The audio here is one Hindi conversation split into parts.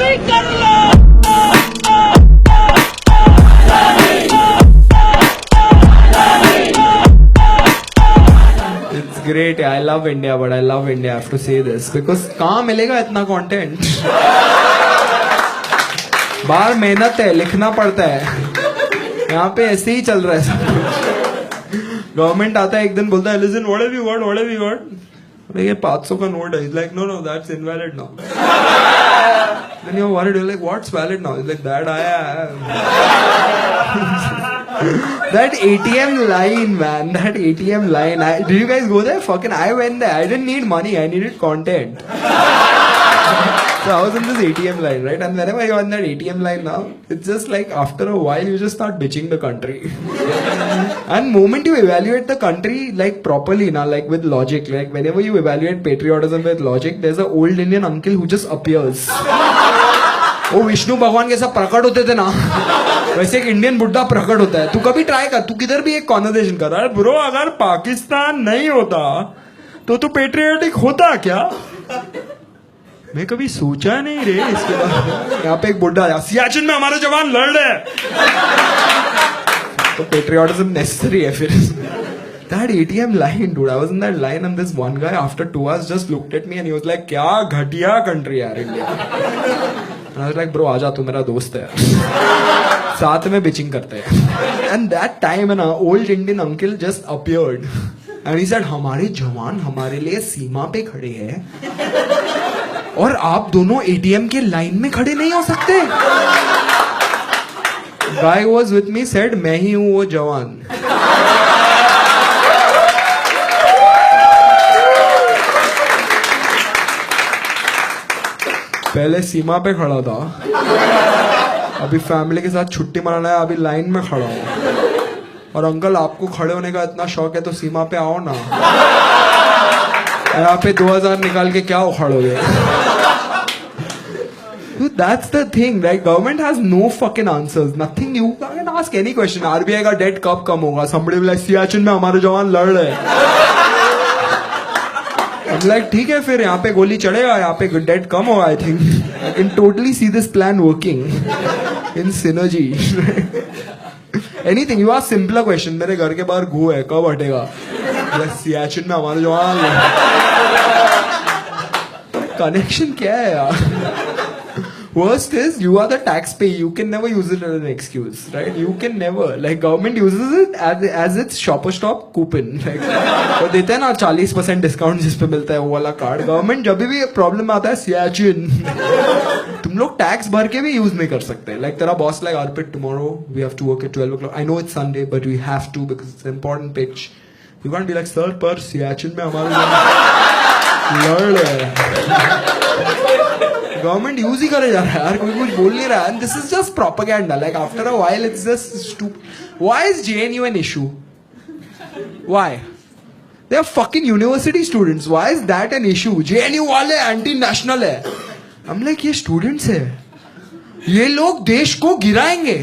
It's great. I love India, but I love India. I have to say this because कहाँ मिलेगा इतना कंटेंट? बाहर मेहनत है, लिखना पड़ता है. यहाँ पे ऐसे ही चल रहा है सब. गवर्नमेंट आता है एक दिन बोलता है listen what have you got, what have you got? ये 500 का नोट है. He's like no that's invalid now. Then you're worried. You're like what's valid now? He's like that I am. That ATM line, man. That ATM line. Did you guys go there? Fucking I went there. I didn't need money. I needed content. So I was in this ATM line, right? And whenever you're on that ATM line now, it's just like after a while you just start bitching the country. And moment you evaluate the country like properly now, like with logic, like whenever you evaluate patriotism with logic, there's an old Indian uncle who just appears. वो विष्णु भगवान के सब प्रकट होते थे ना, वैसे एक इंडियन बुड्ढा प्रकट होता है. तू कभी ट्राई कर, तू किधर भी एक कॉन्वर्सेशन कर रहा है. ब्रो अगर पाकिस्तान नहीं होता तो तू पेट्रियोटिक होता क्या? मैं कभी सोचा नहीं रे इसके बाद. यहाँ पे एक बुड्ढा आया, सियाचिन में हमारे जवान लड़ रहे हैं, तो पेट्रियोटिज्म नेसेसरी है फिर. That ATM line, dude. I was in that line and this one guy after 2 hours just looked at me and he was like, क्या घटिया कंट्री यार India. And I was like, bro आजा, तू मेरा दोस्त है, साथ में बिचिंग करते हैं. And that time an old Indian uncle just appeared and he said, हमारे जवान हमारे लिए सीमा पे खड़े हैं और आप दोनों ATM के लाइन में खड़े नहीं हो सकते. Guy who was with me said, मैं ही हूँ वो जवान. पहले सीमा पे खड़ा था, अभी फैमिली के साथ छुट्टी मनाना है, अभी लाइन में खड़ा हूँ. और अंकल आपको खड़े होने का इतना शौक है तो सीमा पे आओ ना. यहाँ पे 2000 निकाल के क्या उखाड़ोगे? Dude, that's the thing, right? Government has no fucking answers. Nothing. You can ask any question. RBI का डेट कब कम होगा? Somebody will like, सियाचिन में हमारे जवान लड़ रहे हैं. I'm like, ठीक है फिर यहाँ पे गोली चढ़ेगा, यहाँ पे डेट कम होगा. I think I can totally see this plan working in synergy. Anything. You ask simpler question. मेरे घर के बाहर घू है, कब हटेगा? सियाचिन में हमारे जवान. कनेक्शन क्या है यार? Worst is you are the taxpayer. You can never use it as an excuse, right? You can never. Like government uses it as its shopper stop coupon. Like वो देते हैं ना 40% डिस्काउंट जिस पे मिलता है वो वाला कार्ड. गवर्नमेंट जब भी प्रॉब्लम आता है सियाचिन, तुम लोग टैक्स भर के भी यूज नहीं कर सकते. Like तेरा boss like Arpit, tomorrow we have to work at 12 o'clock. I know it's Sunday, but we have to because it's an important pitch. You can't be like sir पर सियाचिन में हमारे लड़ है. गवर्नमेंट यूज ही करे जा रहा है यार, कोई कुछ बोल नहीं रहा है. This is just propaganda. Like after a while it's just stupid. Why is JNU an issue? Why? They are fucking university students. Why is that an issue? JNU वाले एंटी नेशनल है. हम लाइक ये स्टूडेंट्स है, ये लोग देश को गिराएंगे.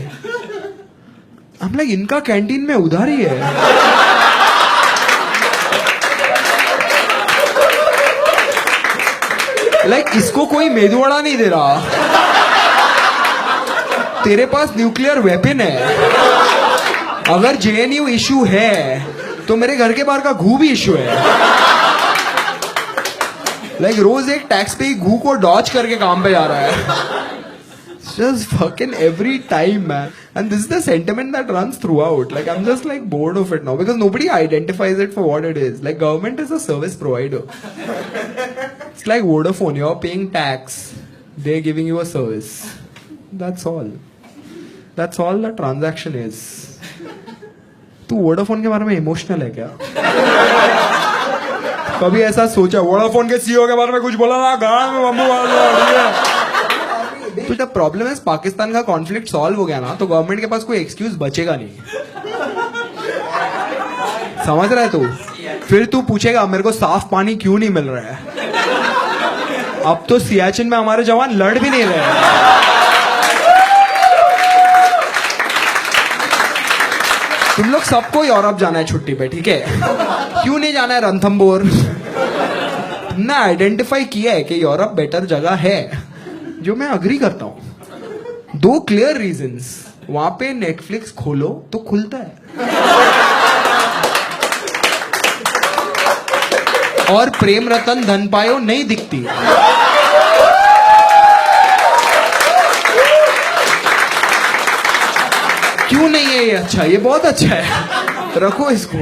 हम लाइक इनका कैंटीन में उधारी है. लाइक इसको कोई मेदुवड़ा नहीं दे रहा. तेरे पास न्यूक्लियर वेपन है. अगर JNU इशू है तो मेरे घर के बाहर का घू भी इशू है. लाइक रोज एक टैक्स पे घू को डॉच करके काम पे जा रहा है. Just fucking every time, man. And this is the sentiment that runs throughout. Like I'm just like bored of it now because nobody identifies it for what it is. Like government is a service provider. It's like Vodafone. You're paying tax. They're giving you a service. That's all. That's all the transaction is. तू Vodafone के बारे में इमोशनल है क्या? कभी ऐसा सोचा Vodafone के CEO के बारे में कुछ बोला ना? गाँव में बम्बू वाला. तो जब प्रॉब्लम है पाकिस्तान का कॉन्फ्लिक्ट सॉल्व हो गया ना तो गवर्नमेंट के पास कोई एक्सक्यूज बचेगा नहीं. समझ रहा है तू? फिर तू पूछेगा मेरे को साफ पानी क्यों नहीं मिल रहा है. अब तो सियाचिन में हमारे जवान लड़ भी नहीं रहे. तुम लोग सबको यूरोप जाना है छुट्टी पे, ठीक है? क्यों नहीं जाना है रणथंबोर? तुमने आइडेंटिफाई किया है कि यूरोप बेटर जगह है, जो मैं अग्री करता हूं. 2 क्लियर रीजंस. वहां पे नेटफ्लिक्स खोलो तो खुलता है, और प्रेम रतन धन पायो नहीं दिखती. क्यों नहीं है ये अच्छा? ये बहुत अच्छा है, रखो इसको.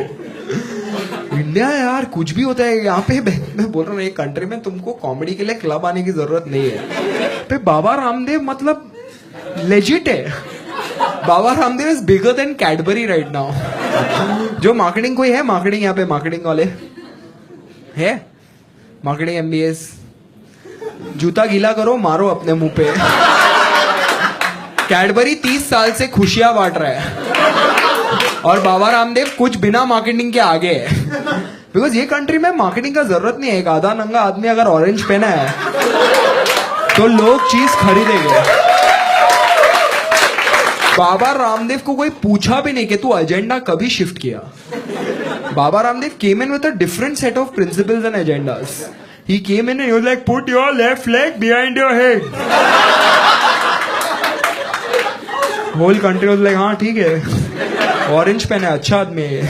इंडिया यार कुछ भी होता है यहाँ पे. मैं बोल रहा हूँ एक कंट्री में तुमको कॉमेडी के लिए क्लब आने की जरूरत नहीं है. पे बाबा रामदेव मतलब लेजिट है. Baba Ramdev is bigger than Cadbury right now. जो मार्केटिंग, कोई है मार्केटिंग यहाँ पे? मार्केटिंग वाले है? Marketing MBS. जूता गीला करो, मारो अपने मुंह पे. कैडबरी 30 साल से खुशियां बांट रहा है, और बाबा रामदेव कुछ बिना मार्केटिंग के आगे है. बिकॉज ये कंट्री में मार्केटिंग का जरूरत नहीं है. एक आधा नंगा आदमी अगर ऑरेंज पहना है तो लोग चीज खरीदेंगे. बाबा रामदेव को कोई पूछा भी नहीं कि तू एजेंडा कभी शिफ्ट किया. Baba Ramdev came in with a different set of principles and agendas. He came in and he was like, put your left leg behind your head. Whole country was like, हाँ ठीक है, ऑरेंज पहने अच्छा आदमी है.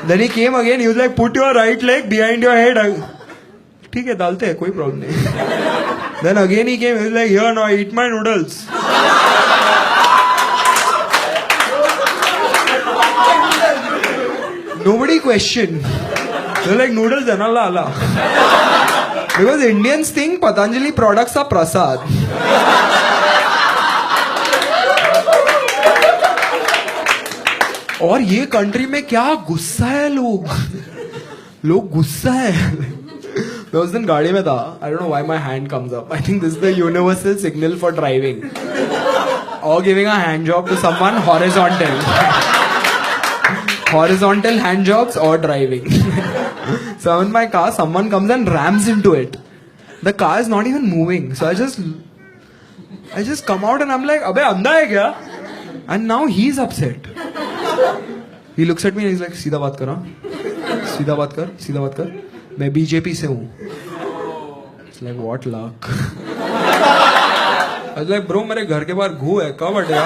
Then he came again, he was like, put your right leg behind your head. ठीक है, डालते हैं, कोई प्रॉब्लम नहीं. Then again he came, he was like, here now, eat my noodles. Nobody questioned. They're like, noodles है ना, ला ला. Because Indians think Patanjali products are prasad. और ये कंट्री में क्या गुस्सा है लोग गुस्सा है. मैं उस दिन गाड़ी में था. I don't know why my hand comes up. I think this is the universal signal for driving. Or giving a hand job to someone, horizontal. Horizontal hand jobs or driving. So in my car, someone comes and rams into it. The car is not even moving. So I just come out and I'm like, अबे अंधा है क्या? And now he's upset. He looks at me and he's like, सीधा बात कर, सीधा बात कर. मैं BJP से हूँ. It's like, what luck. I was like, bro, मेरे घर के बाहर घू है, कब हटेगा?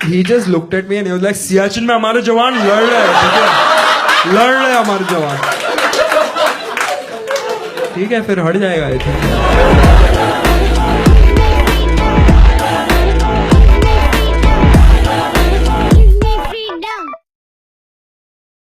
He just looked at me and he was like, Siachen में हमारे जवान लड़ रहे हैं, ठीक है? लड़ रहे हैं हमारे जवान. ठीक है, फिर हट जाएगा ये.